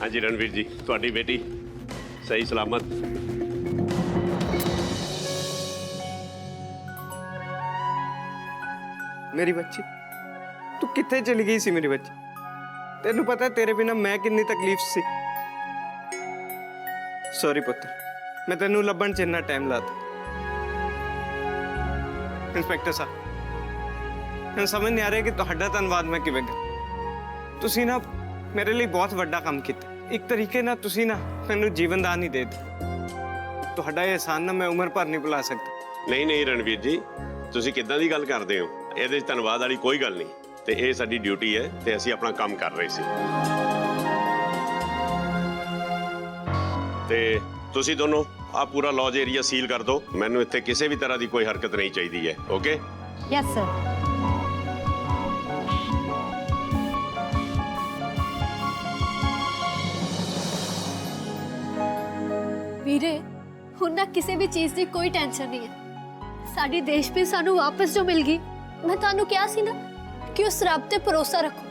हाँ जी रणवीर जी, ਤੁਹਾਡੀ बेटी सही सलामत। मेरी बच्ची, तू कितने चली गई सी मेरी बच्ची? तेनू पता है तेरे बिना मैं कितनी तकलीफ सी। सॉरी पुत्र, मैं तेनू लभण च इन्ना टाइम लाता। इंस्पेक्टर साहब, मैं समझ नहीं आ रहा कि तुहाडा धन्नवाद मैं किवें कਰਾਂ। तुसी ना मेरे लिए बहुत वड्डा काम किया। एक तरीके ना तुसी ना मैनू जीवन दान ही दे दिता। तुहाडा ये एहसान ना मैं उम्र भर नहीं भुला सकता। नहीं नहीं रणवीर जी, ਤੁਸੀਂ ਕਿੱਦਾਂ ਦੀ ਗੱਲ ਕਰਦੇ ਹੋ? ਇਹਦੇ 'ਚ ਧੰਨਵਾਦ ਵਾਲੀ ਕੋਈ ਗੱਲ ਨਹੀਂ ਤੇ ਇਹ ਸਾਡੀ ਡਿਊਟੀ ਹੈ ਤੇ ਅਸੀਂ ਆਪਣਾ ਕੰਮ ਕਰ ਰਹੇ ਸੀ। ਤੇ ਤੁਸੀਂ ਦੋਨੋਂ ਆ ਪੂਰਾ ਲੌਜ ਏਰੀਆ ਸੀਲ ਕਰ ਦਿਓ। ਮੈਨੂੰ ਇੱਥੇ ਕਿਸੇ ਵੀ ਤਰ੍ਹਾਂ ਦੀ ਕੋਈ ਹਰਕਤ ਨਹੀਂ ਚਾਹੀਦੀ ਹੈ। ਓਕੇ? Yes sir. ਵੀਰੇ ਹੁਣ ਨਾ ਕਿਸੇ ਵੀ ਚੀਜ਼ ਦੀ ਕੋਈ ਟੈਨਸ਼ਨ ਨਹੀਂ ਹੈ। ਸਾਡੀ ਦੇਸ਼ਪ੍ਰੀਤ ਸਾਨੂੰ ਵਾਪਸ ਜੋ ਮਿਲ ਗਈ, ਮੈਂ ਤੁਹਾਨੂੰ ਕਿਹਾ ਸੀ ਨਾ ਕਿ ਉਸ ਰੱਬ ਤੇ ਭਰੋਸਾ ਰੱਖੋ,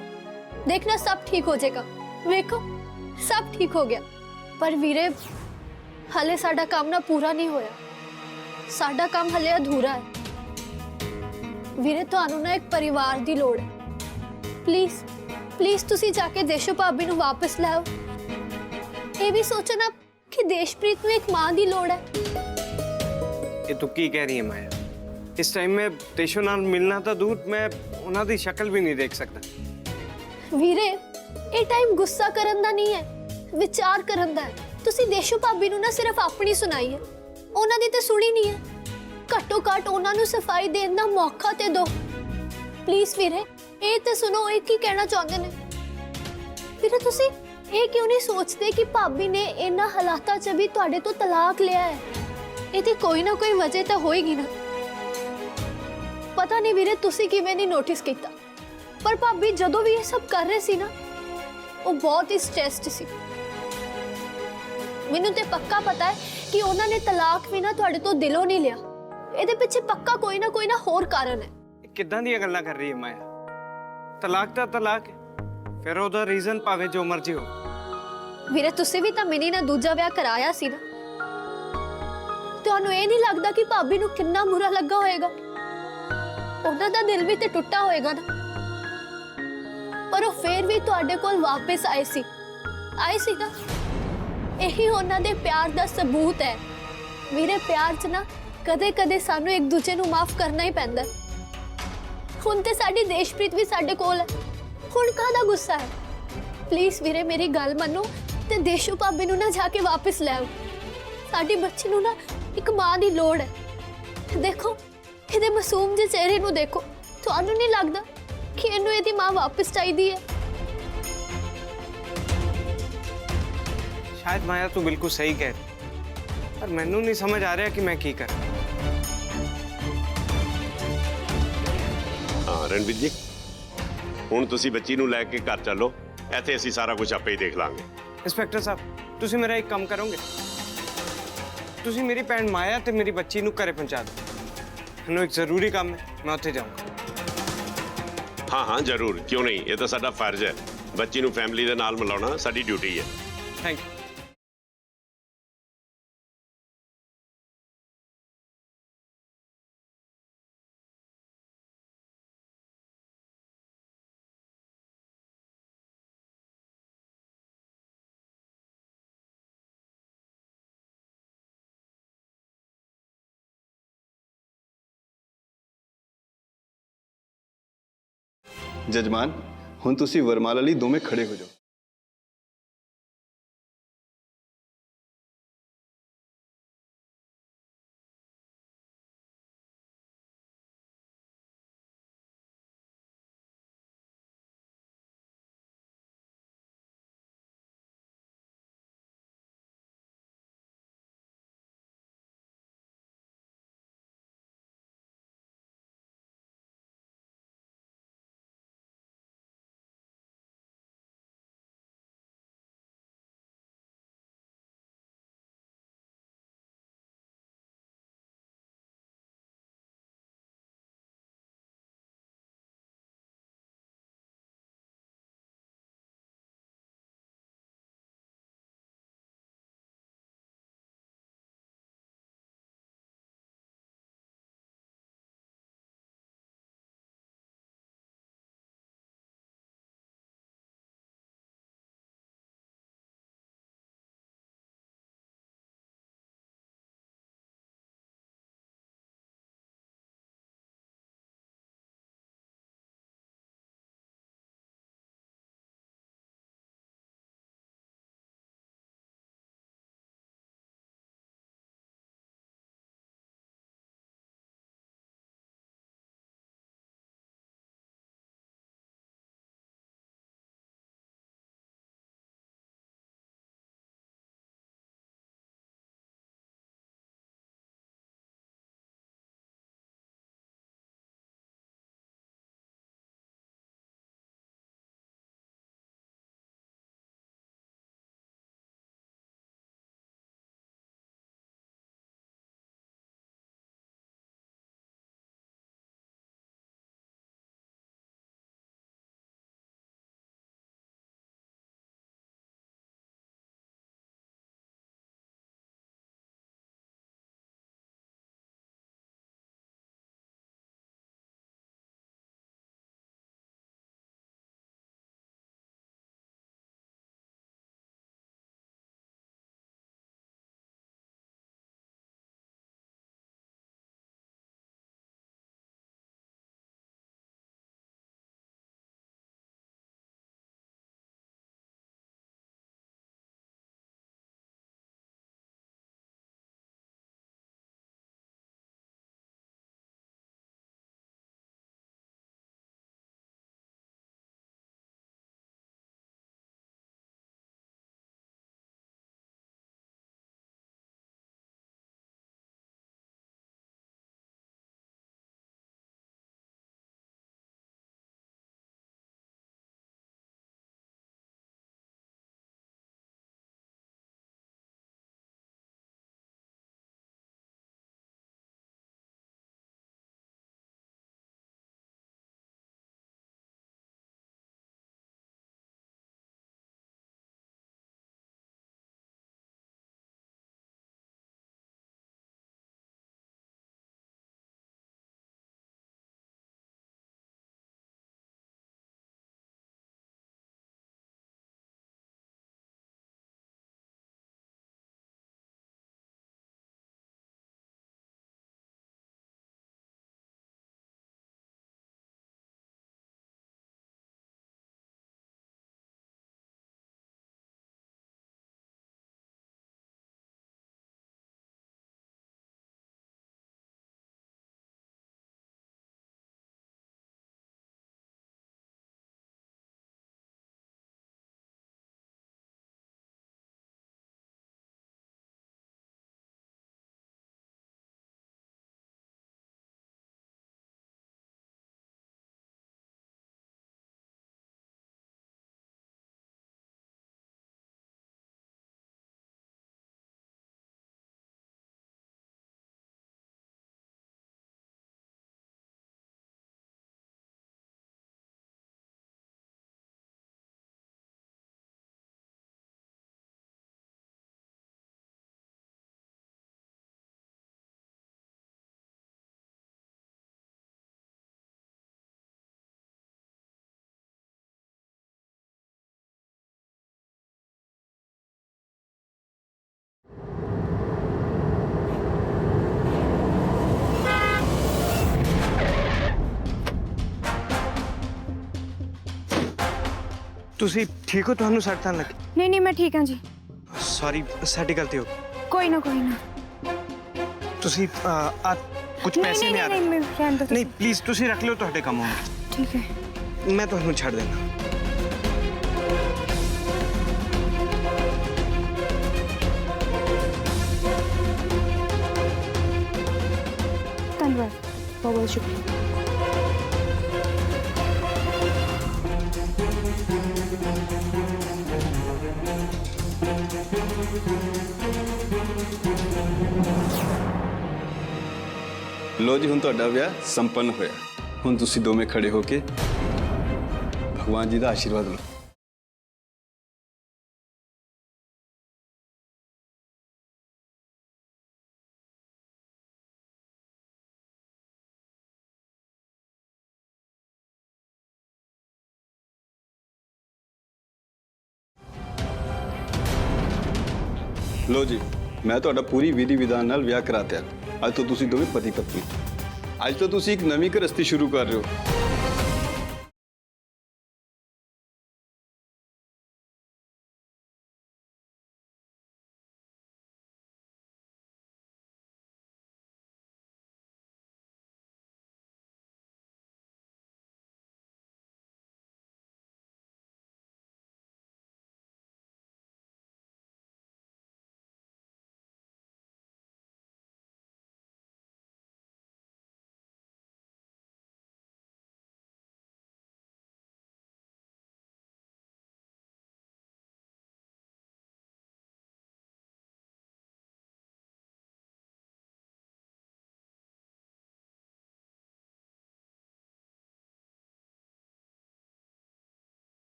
ਦੇਖਣਾ ਸਭ ਠੀਕ ਹੋ ਜਾਏਗਾ। ਵੇਖੋ ਸਭ ਠੀਕ ਹੋ ਗਿਆ। ਪਰ ਵੀਰੇ ਹਲੇ ਸਾਡਾ ਕੰਮ ਨਾ ਪੂਰਾ ਨਹੀਂ ਹੋਇਆ। ਸਾਡਾ ਕੰਮ ਹਲੇ ਅਧੂਰਾ ਹੈ। ਵੀਰੇ ਤੁਹਾਨੂੰ ਨਾ ਇੱਕ ਪਰਿਵਾਰ ਦੀ ਲੋੜ ਹੈ। ਪਲੀਜ਼ ਪਲੀਜ਼ ਤੁਸੀਂ ਜਾ ਕੇ ਦੇਸ਼ੋ ਭਾਬੀ ਨੂੰ ਵਾਪਸ ਲੈ ਆਓ। ਇਹ ਵੀ ਸੋਚੋ ਨਾ कि देशप्रीत में एक मां की लोड़ है। ये तू की कह रही है माया? इस टाइम में देशों नाल मिलना तो दूर, मैं उन्हां दी शक्ल भी नहीं देख सकता। वीरे ये टाइम गुस्सा करन दा नहीं है, विचार करन दा है। तुसी देशो भाभी नू ना सिर्फ अपनी सुनाई है, उन्हां दी ते सुनी नहीं है। घट्टो घट उन्हां नू सफाई देण दा मौका ते दो प्लीज। वीरे ये ते सुनो, ये की कहना चाहते ने? वीरे तुसी ਇਹ ਕਿਉਂ ਨਹੀਂ ਸੋਚਦੇ ਕਿ ਭਾਬੀ ਨੇ ਇਹਨਾਂ ਹਾਲਾਤਾਂ 'ਚ ਵੀ ਤੁਹਾਡੇ ਤੋਂ ਤਲਾਕ ਲਿਆ ਹੈ? ਇਹਦੀ ਕੋਈ ਨਾ ਕੋਈ ਵਜ੍ਹਾ ਤਾਂ ਹੋਏਗੀ ਨਾ। ਪਤਾ ਨਹੀਂ ਵੀਰੇ ਤੁਸੀਂ ਕਿਵੇਂ ਨਹੀਂ ਨੋਟਿਸ ਕੀਤਾ, ਪਰ ਭਾਬੀ ਜਦੋਂ ਵੀ ਇਹ ਸਭ ਕਰ ਰਹੇ ਸੀ ਨਾ, ਉਹ ਬਹੁਤ ਹੀ ਸਟ੍ਰੈਸਡ ਸੀ। ਮੈਨੂੰ ਤੇ ਪੱਕਾ ਪਤਾ ਹੈ ਕਿ ਉਹਨਾਂ ਨੇ ਤਲਾਕ ਵੀ ਨਾ ਤੁਹਾਡੇ ਤੋਂ ਦਿਲੋਂ ਨਹੀਂ ਲਿਆ। ਇਹਦੇ ਪਿੱਛੇ ਪੱਕਾ ਕੋਈ ਨਾ ਹੋਰ ਕਾਰਨ ਹੈ। ਕਿੱਦਾਂ ਦੀਆਂ ਗੱਲਾਂ ਕਰ ਰਹੀ ਹੈ ਮਾਇਆ? ਤਲਾਕ ਤਾਂ ਤਲਾਕ ਹੈ, ਫਿਰ ਉਹਦਾ ਰੀਜ਼ਨ ਭਾਵੇਂ ਜੋ ਮਰਜ਼ੀ ਹੋ। ਵੀਰੇ ਤੁਸੀਂ ਵੀ ਤਾਂ ਮਿਨੀ ਨਾਲ ਦੂਜਾ ਵਿਆਹ ਕਰਾਇਆ ਸੀ ਨਾ। ਤੁਹਾਨੂੰ ਇਹ ਨਹੀਂ ਲੱਗਦਾ ਕਿ ਭਾਬੀ ਨੂੰ ਕਿੰਨਾ ਬੁਰਾ ਲੱਗਾ ਹੋਏਗਾ? ਉਹਨਾਂ ਦਾ ਦਿਲ ਵੀ ਤੇ ਟੁੱਟਾ ਹੋਏਗਾ ਨਾ। ਪਰ ਉਹ ਫੇਰ ਵੀ ਤੁਹਾਡੇ ਕੋਲ ਵਾਪਸ ਆਏ ਸੀ ਨਾ। ਇਹੀ ਉਹਨਾਂ ਦੇ ਪਿਆਰ ਦਾ ਸਬੂਤ ਹੈ। ਵੀਰੇ ਪਿਆਰ 'ਚ ਨਾ ਕਦੇ ਸਾਨੂੰ ਇੱਕ ਦੂਜੇ ਨੂੰ ਮਾਫ ਕਰਨਾ ਹੀ ਪੈਂਦਾ। ਹੁਣ ਤੇ ਸਾਡੀ ਦੇਸ਼ਪ੍ਰੀਤ ਵੀ ਸਾਡੇ ਕੋਲ ਹੈ, ਹੁਣ ਕਾਹਦਾ ਗੁੱਸਾ ਹੈ? ਪਲੀਜ਼ ਵੀਰੇ ਮੇਰੀ ਗੱਲ ਮੰਨੋ ਤੇ ਦੇਸ਼ੂ ਭਾਬੀ ਨੂੰ ਨਾ ਜਾ ਕੇ ਵਾਪਸ ਲੈ ਆਓ। ਸਾਡੀ ਬੱਚੀ ਨੂੰ ਨਾ ਇੱਕ ਮਾਂ ਦੀ ਲੋੜ ਹੈ। ਦੇਖੋ ਇਹਦੇ ਮਾਸੂਮ ਜਿਹੇ ਚਿਹਰੇ ਨੂੰ ਦੇਖੋ, ਤੁਹਾਨੂੰ ਨਹੀਂ ਲੱਗਦਾ ਕਿ ਇਹਨੂੰ ਇਹਦੀ ਮਾਂ ਵਾਪਸ ਚਾਹੀਦੀ ਹੈ? शायद माया तू बिल्कुल सही कह रही, पर मैनू नहीं समझ आ रहा कि मैं की करूं। हाँ रणवीर जी, ਹੁਣ ਤੁਸੀਂ ਬੱਚੀ ਨੂੰ ਲੈ ਕੇ ਘਰ ਚੱਲੋ। ਇੱਥੇ ਅਸੀਂ ਸਾਰਾ ਕੁਝ ਆਪੇ ਹੀ ਦੇਖ ਲਾਂਗੇ। इंस्पेक्टर साहब, तुसी मेरा एक काम करोगे? तुसी मेरी भैन माया ते मेरी बच्ची नू घरे पहुंचा दो। मैनू एक जरूरी काम है, मैं उत्थे जाऊंगा। हाँ हाँ जरूर, क्यों नहीं, ये तो साਡਾ फर्ज है। ਬੱਚੀ ਨੂੰ ਫੈਮਿਲੀ ਦੇ ਨਾਲ ਮਿਲਾਉਣਾ ਸਾਡੀ ਡਿਊਟੀ ਹੈ। Thank you. जजमान हुण तुसी वरमाला लई दोवें खड़े हो जाओ। ਤੁਸੀਂ ਠੀਕ ਹੋ? ਤੁਹਾਨੂੰ ਸੱਟ ਤਾਂ ਲੱਗੀ? ਨਹੀਂ ਨਹੀਂ ਮੈਂ ਠੀਕ ਹਾਂ ਜੀ। ਸੌਰੀ, ਸਾਡੀ ਗਲਤੀ ਹੋ ਕੋਈ ਨਾ ਕੋਈ ਨਾ। ਤੁਸੀਂ ਆ ਕੁਝ ਨਹੀਂ ਪੈਸੇ ਨਹੀਂ ਨਹੀਂ ਆ ਨਹੀਂ ਰਹੇ? ਮੈਂ ਰਹਿਣ ਦੋ। ਨਹੀਂ ਪਲੀਜ਼ ਤੁਸੀਂ ਰੱਖ ਲਿਓ, ਤੁਹਾਡੇ ਕੰਮ ਆਉਣਗੇ। ਠੀਕ ਹੈ। ਮੈਂ ਤੁਹਾਨੂੰ ਛੱਡ ਦੇਣਾ। ਧੰਨਵਾਦ, ਬਹੁਤ ਬਹੁਤ ਸ਼ੁਕਰੀਆ। ਲੋ ਜੀ, ਹੁਣ ਤੁਹਾਡਾ ਵਿਆਹ ਸੰਪੰਨ ਹੋਇਆ। ਹੁਣ ਤੁਸੀਂ ਦੋਵੇਂ ਖੜੇ ਹੋ ਕੇ ਭਗਵਾਨ ਜੀ ਦਾ ਆਸ਼ੀਰਵਾਦ ਲਓ। ਲੋ ਜੀ, ਮੈਂ ਤੁਹਾਡਾ ਪੂਰੀ ਵਿਧੀ ਵਿਧਾਨ ਨਾਲ ਵਿਆਹ ਕਰਾ ਦਿਆ। ਅੱਜ ਤੋਂ ਤੁਸੀਂ ਦੋਵੇਂ ਪਤੀ ਪਤਨੀ। ਅੱਜ ਤੋਂ ਤੁਸੀਂ ਇੱਕ ਨਵੀਂ ਗ੍ਰਸਤੀ ਸ਼ੁਰੂ ਕਰ ਰਹੇ ਹੋ।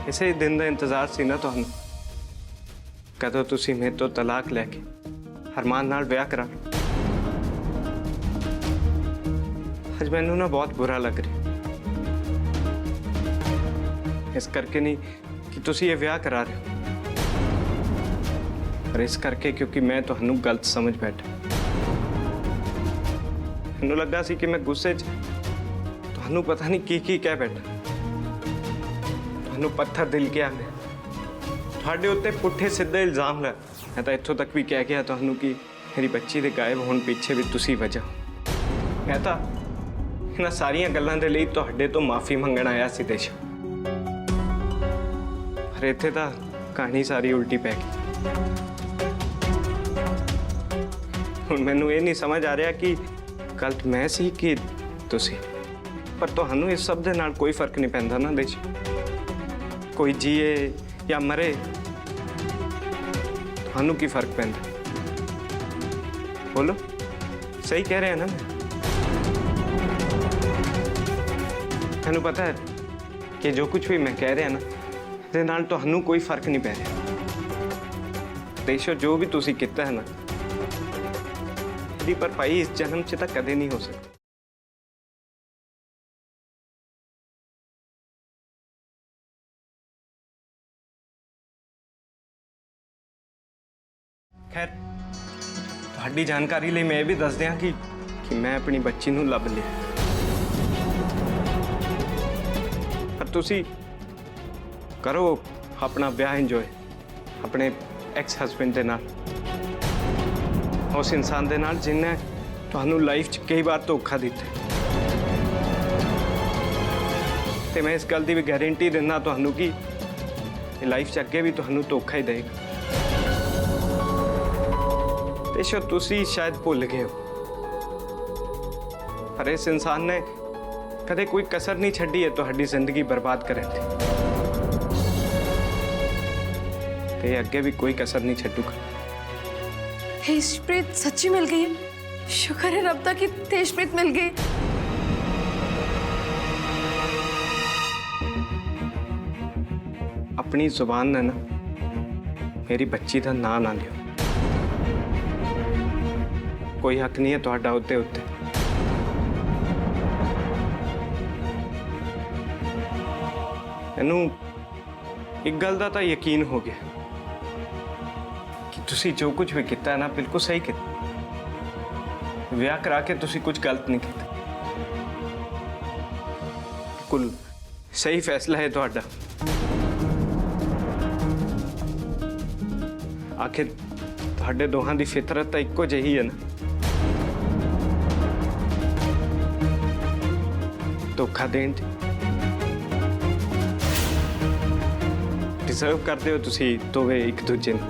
ਇਸੇ ਦਿਨ ਦਾ ਇੰਤਜ਼ਾਰ ਸੀ ਨਾ ਤੁਹਾਨੂੰ, ਕਦੋਂ ਤੁਸੀਂ ਮੇਰੇ ਤੋਂ ਤਲਾਕ ਲੈ ਕੇ ਹਰਮਾਨ ਨਾਲ ਵਿਆਹ ਕਰਾ। ਅੱਜ ਮੈਨੂੰ ਨਾ ਬਹੁਤ ਬੁਰਾ ਲੱਗ ਰਿਹਾ, ਇਸ ਕਰਕੇ ਨਹੀਂ ਕਿ ਤੁਸੀਂ ਇਹ ਵਿਆਹ ਕਰਾ ਰਹੇ ਹੋ, ਪਰ ਇਸ ਕਰਕੇ ਕਿਉਂਕਿ ਮੈਂ ਤੁਹਾਨੂੰ ਗਲਤ ਸਮਝ ਬੈਠਾ। ਮੈਨੂੰ ਲੱਗਾ ਸੀ ਕਿ ਮੈਂ ਗੁੱਸੇ 'ਚ ਤੁਹਾਨੂੰ ਪਤਾ ਨਹੀਂ ਕੀ ਕਹਿ ਬੈਠਾ। ਤੁਹਾਨੂੰ ਪੱਥਰ ਦਿਲ ਕਿਹਾ ਮੈਂ, ਤੁਹਾਡੇ ਉੱਤੇ ਪੁੱਠੇ ਸਿੱਧੇ ਇਲਜ਼ਾਮ ਲਾ। ਮੈਂ ਤਾਂ ਇੱਥੋਂ ਤੱਕ ਵੀ ਕਹਿ ਗਿਆ ਤੁਹਾਨੂੰ ਕਿ ਮੇਰੀ ਬੱਚੀ ਦੇ ਗਾਇਬ ਹੋਣ ਪਿੱਛੇ ਵੀ ਤੁਸੀਂ ਵਜ੍ਹਾ। ਮੈਂ ਤਾਂ ਇਹਨਾਂ ਸਾਰੀਆਂ ਗੱਲਾਂ ਦੇ ਲਈ ਤੁਹਾਡੇ ਤੋਂ ਮਾਫੀ ਮੰਗਣ ਆਇਆ ਸੀ ਦੇਸ਼, ਪਰ ਇੱਥੇ ਤਾਂ ਕਹਾਣੀ ਸਾਰੀ ਉਲਟੀ ਪੈ ਗਈ। ਹੁਣ ਮੈਨੂੰ ਇਹ ਨਹੀਂ ਸਮਝ ਆ ਰਿਹਾ ਕਿ ਗਲਤ ਮੈਂ ਸੀ ਕਿ ਤੁਸੀਂ, ਪਰ ਤੁਹਾਨੂੰ ਇਸ ਸਭ ਦੇ ਨਾਲ ਕੋਈ ਫਰਕ ਨਹੀਂ ਪੈਂਦਾ ਨਾ ਦੇਸ਼। ਕੋਈ ਜੀਏ ਜਾਂ ਮਰੇ, ਤੁਹਾਨੂੰ ਕੀ ਫਰਕ ਪੈਂਦਾ? ਬੋਲੋ, ਸਹੀ ਕਹਿ ਰਿਹਾ ਨਾ ਮੈਂ? ਮੈਨੂੰ ਪਤਾ ਹੈ ਕਿ ਜੋ ਕੁਝ ਵੀ ਮੈਂ ਕਹਿ ਰਿਹਾ ਨਾ, ਇਹਦੇ ਨਾਲ ਤੁਹਾਨੂੰ ਕੋਈ ਫਰਕ ਨਹੀਂ ਪੈ ਰਿਹਾ। ਦੇਸ਼ੋ, ਜੋ ਵੀ ਤੁਸੀਂ ਕੀਤਾ ਹੈ ਨਾ, ਇਹਦੀ ਭਰਪਾਈ ਇਸ ਜਨਮ 'ਚ ਤਾਂ ਕਦੇ ਨਹੀਂ ਹੋ ਸਕਦੀ। खैर, ਤੁਹਾਡੀ ਜਾਣਕਾਰੀ ਲਈ ਮੈਂ ਇਹ ਵੀ ਦੱਸ ਦਿਆਂ ਕਿ ਮੈਂ ਆਪਣੀ ਬੱਚੀ ਨੂੰ ਲੱਭ ਲਿਆ। ਪਰ ਤੁਸੀਂ ਕਰੋ ਆਪਣਾ ਵਿਆਹ ਇੰਜੋਏ ਆਪਣੇ ਐਕਸ ਹਸਬੈਂਡ ਦੇ ਨਾਲ, ਉਸ ਇਨਸਾਨ ਦੇ ਨਾਲ ਜਿਹਨੇ ਤੁਹਾਨੂੰ ਲਾਈਫ 'ਚ ਕਈ ਵਾਰ ਧੋਖਾ ਦਿੱਤਾ। ਤੇ ਮੈਂ ਇਸ ਗੱਲ ਦੀ ਵੀ ਗਾਰੰਟੀ ਦਿੰਦਾ ਤੁਹਾਨੂੰ ਕਿ ਇਹ ਲਾਈਫ 'ਚ ਅੱਗੇ ਵੀ ਤੁਹਾਨੂੰ ਧੋਖਾ ਹੀ ਦੇਗਾ। ਦੇਸ਼ੋ, ਤੁਸੀਂ ਸ਼ਾਇਦ ਭੁੱਲ ਗਏ ਹੋ, ਪਰ ਇਸ ਇਨਸਾਨ ਨੇ ਕਦੇ ਕੋਈ ਕਸਰ ਨਹੀਂ ਛੱਡੀ ਹੈ ਤੁਹਾਡੀ ਜ਼ਿੰਦਗੀ ਬਰਬਾਦ ਕਰਨ ਦੀ, ਤੇ ਅੱਗੇ ਵੀ ਕੋਈ ਕਸਰ ਨਹੀਂ ਛੱਡੂਗਾ। हे इश्प्रीत, सच्ची मिल गई है? शुक्र है रब दा कि तेजप्रीत मिल गई। अपनी जुबान ने ना मेरी बच्ची का ना ना लियो। कोई हक नहीं है तुहाडा उत्ते उत्ते। मैनू एक गल का तो यकीन हो गया कि तुसी जो कुछ भी किया ना बिल्कुल सही किया। विआह करा के तुसी कुछ गलत नहीं किया। बिल्कुल सही फैसला है तुहाडा। आखिर तुहाडे दोहां दी फितरत तो इक्को जही है ना। धोखा देण दी डिजर्व करते हो तुसी दोवे एक दूजे नूं।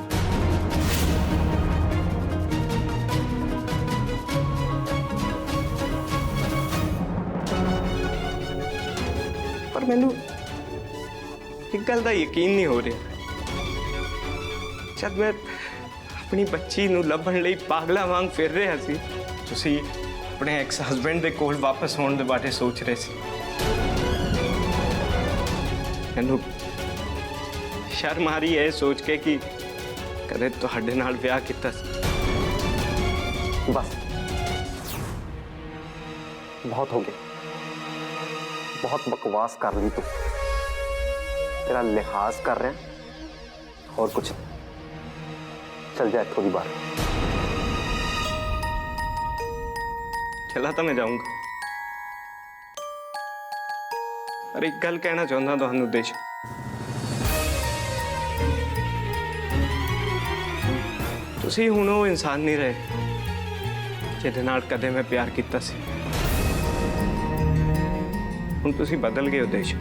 पर मैनू एक गल का यकीन नहीं हो रहा। जब मैं अपनी बच्ची नूं लभण लई पागला वांग फिर रहा सी, तुसी अपने एक्स हस्बैंड दे कोल वापस होने दे बारे सोच रहे सी। मैनू शर्म आ रही है सोच के कि कदे तुहाडे नाल विआह कीता सी। बस बहुत हो गया, बहुत बकवास कर ली तू। तेरा लिहाज कर रहे हैं और कुछ नहीं। चल जाए थोड़ी बार। चला तो मैं जाऊंगा, पर एक गल कहना चाहता तुहानू देश। तुसी हुण वो इंसान नहीं रहे जिहदे नाल कदे मैं प्यार कीता सी। हुण तुसी बदल गए हो देश।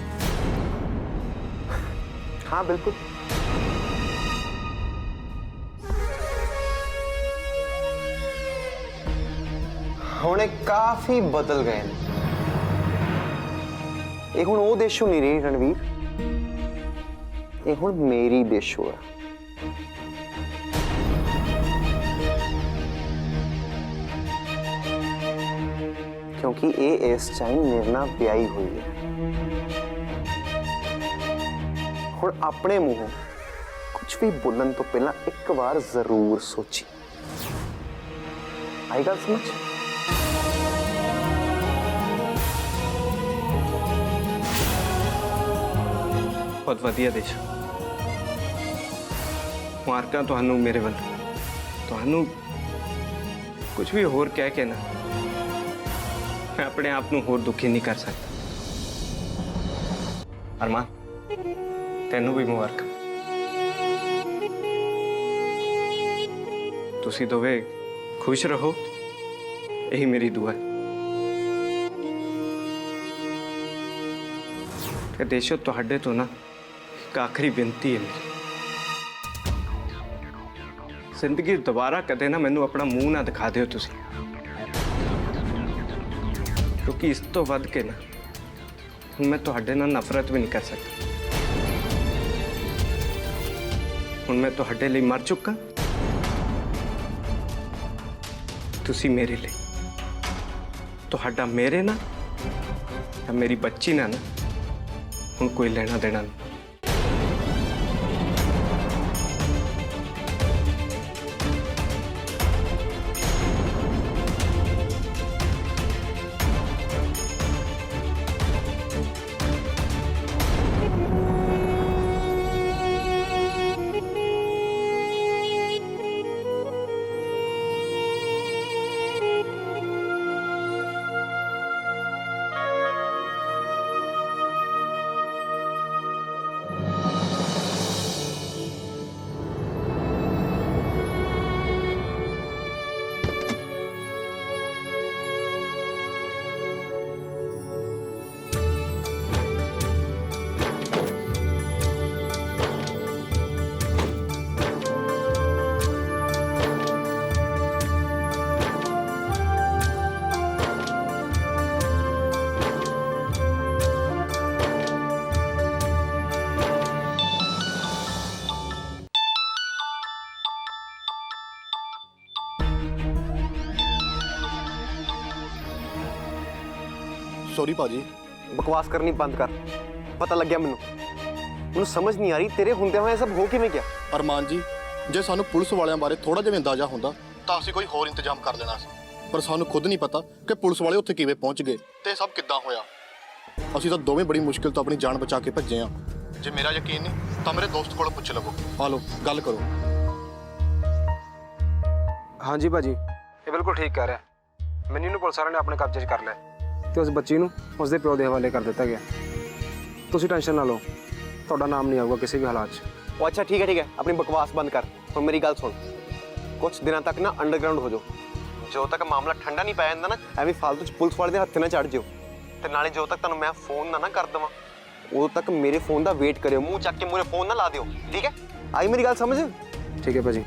हाँ बिल्कुल। हुणे काफी बदल गए ने। ये हुण वो देशों नहीं रही रणवीर, ये हुण मेरी देशों है। क्योंकि ये इस टाइम मेरे नाल ब्याही हुई है। हुण अपने मुंहों कुछ भी बोलन तो पहला एक बार जरूर सोची। आई गल समझ? बहुत वधिया देश। मुबारकां तुहानू मेरे वालों। तुहानू कुछ भी होर कह के ना मैं अपने आप को होर दुखी नहीं कर सकता। अरमान तेनू भी मुबारक। तुसी दोवे खुश रहो, यही मेरी दुआ है। देशो तुहाडे तो ना एक आखिरी विनती है मेरी। जिंदगी दोबारा कदे ना मैनू अपना मुंह ना दिखा दियो तुसी, क्योंकि इस तो वध के ना हुण मैं तुहाडे नाल नफरत भी नहीं कर सकता। हुण मैं तुहाडे लई मर चुका, तुसी मेरे लिए। तुहाडा मेरे ना या मेरी बच्ची ना हुण कोई लेना देना नहीं। ਸੌਰੀ ਭਾਜੀ। ਬਕਵਾਸ ਕਰਨੀ ਬੰਦ ਕਰ। ਪਤਾ ਲੱਗਿਆ ਮੈਨੂੰ ਸਮਝ ਨਹੀਂ ਆ ਰਹੀ ਤੇਰੇ ਹੁੰਦਿਆਂ ਹੋਇਆ ਸਭ ਹੋ ਕਿਵੇਂ ਗਿਆ। ਅਰਮਾਨ ਜੀ, ਜੇ ਸਾਨੂੰ ਪੁਲਿਸ ਵਾਲਿਆਂ ਬਾਰੇ ਥੋੜਾ ਜਿਹਾ ਅੰਦਾਜ਼ਾ ਹੁੰਦਾ ਤਾਂ ਅਸੀਂ ਕੋਈ ਹੋਰ ਇੰਤਜ਼ਾਮ ਕਰ ਲੈਣਾ ਸੀ, ਪਰ ਸਾਨੂੰ ਖੁਦ ਨਹੀਂ ਪਤਾ ਕਿ ਪੁਲਿਸ ਵਾਲੇ ਉੱਥੇ ਕਿਵੇਂ ਪਹੁੰਚ ਗਏ ਤੇ ਸਭ ਕਿੱਦਾਂ ਹੋਇਆ। ਅਸੀਂ ਤਾਂ ਦੋਵੇਂ ਬੜੀ ਮੁਸ਼ਕਿਲ ਤੋਂ ਆਪਣੀ ਜਾਨ ਬਚਾ ਕੇ ਭੱਜੇ ਆ। ਜੇ ਮੇਰਾ ਯਕੀਨ ਨਹੀਂ ਤਾਂ ਮੇਰੇ ਦੋਸਤ ਕੋਲੋਂ ਪੁੱਛ ਲਵੋ। ਆ ਲਓ, ਗੱਲ ਕਰੋ। ਹਾਂਜੀ ਭਾਜੀ, ਇਹ ਬਿਲਕੁਲ ਠੀਕ ਕਹਿ ਰਿਹਾ। ਮੈਨੂੰ ਨੂੰ ਪੁਲਿਸ ਵਾਲਿਆਂ ਨੇ ਆਪਣੇ ਕਬਜ਼ੇ 'ਚ ਕਰ ਲਿਆ ਤੇ ਉਸ ਬੱਚੀ ਨੂੰ ਉਸਦੇ ਪਿਓ ਦੇ ਹਵਾਲੇ ਕਰ ਦਿੱਤਾ ਗਿਆ। ਤੁਸੀਂ ਟੈਨਸ਼ਨ ਨਾ ਲਓ, ਤੁਹਾਡਾ ਨਾਮ ਨਹੀਂ ਆਊਗਾ ਕਿਸੇ ਵੀ ਹਾਲਾਤ 'ਚ। ਉਹ ਅੱਛਾ ਠੀਕ ਹੈ, ਆਪਣੀ ਬਕਵਾਸ ਬੰਦ ਕਰ। ਹੁਣ ਮੇਰੀ ਗੱਲ ਸੁਣ, ਕੁਝ ਦਿਨਾਂ ਤੱਕ ਨਾ ਅੰਡਰਗਰਾਉਂਡ ਹੋ ਜਾਓ। ਜਦੋਂ ਤੱਕ ਮਾਮਲਾ ਠੰਡਾ ਨਹੀਂ ਪੈ ਜਾਂਦਾ ਨਾ, ਐਵੇਂ ਫਾਲਤੂ 'ਚ ਪੁਲਿਸ ਵਾਲੇ ਦੇ ਹੱਥ ਨਾ ਚੜ ਜਿਓ। ਤੇ ਨਾਲੇ ਜਦੋਂ ਤੱਕ ਤੁਹਾਨੂੰ ਮੈਂ ਫੋਨ ਨਾ ਕਰ ਦੇਵਾਂ, ਉਦੋਂ ਤੱਕ ਮੇਰੇ ਫੋਨ ਦਾ ਵੇਟ ਕਰਿਓ। ਮੂੰਹ ਚੱਕ ਕੇ ਮੂਰੇ ਫੋਨ ਨਾ ਲਾ ਦਿਓ, ਠੀਕ ਹੈ? ਆਈ ਮੇਰੀ ਗੱਲ ਸਮਝ? ਠੀਕ ਹੈ ਭਾਜੀ।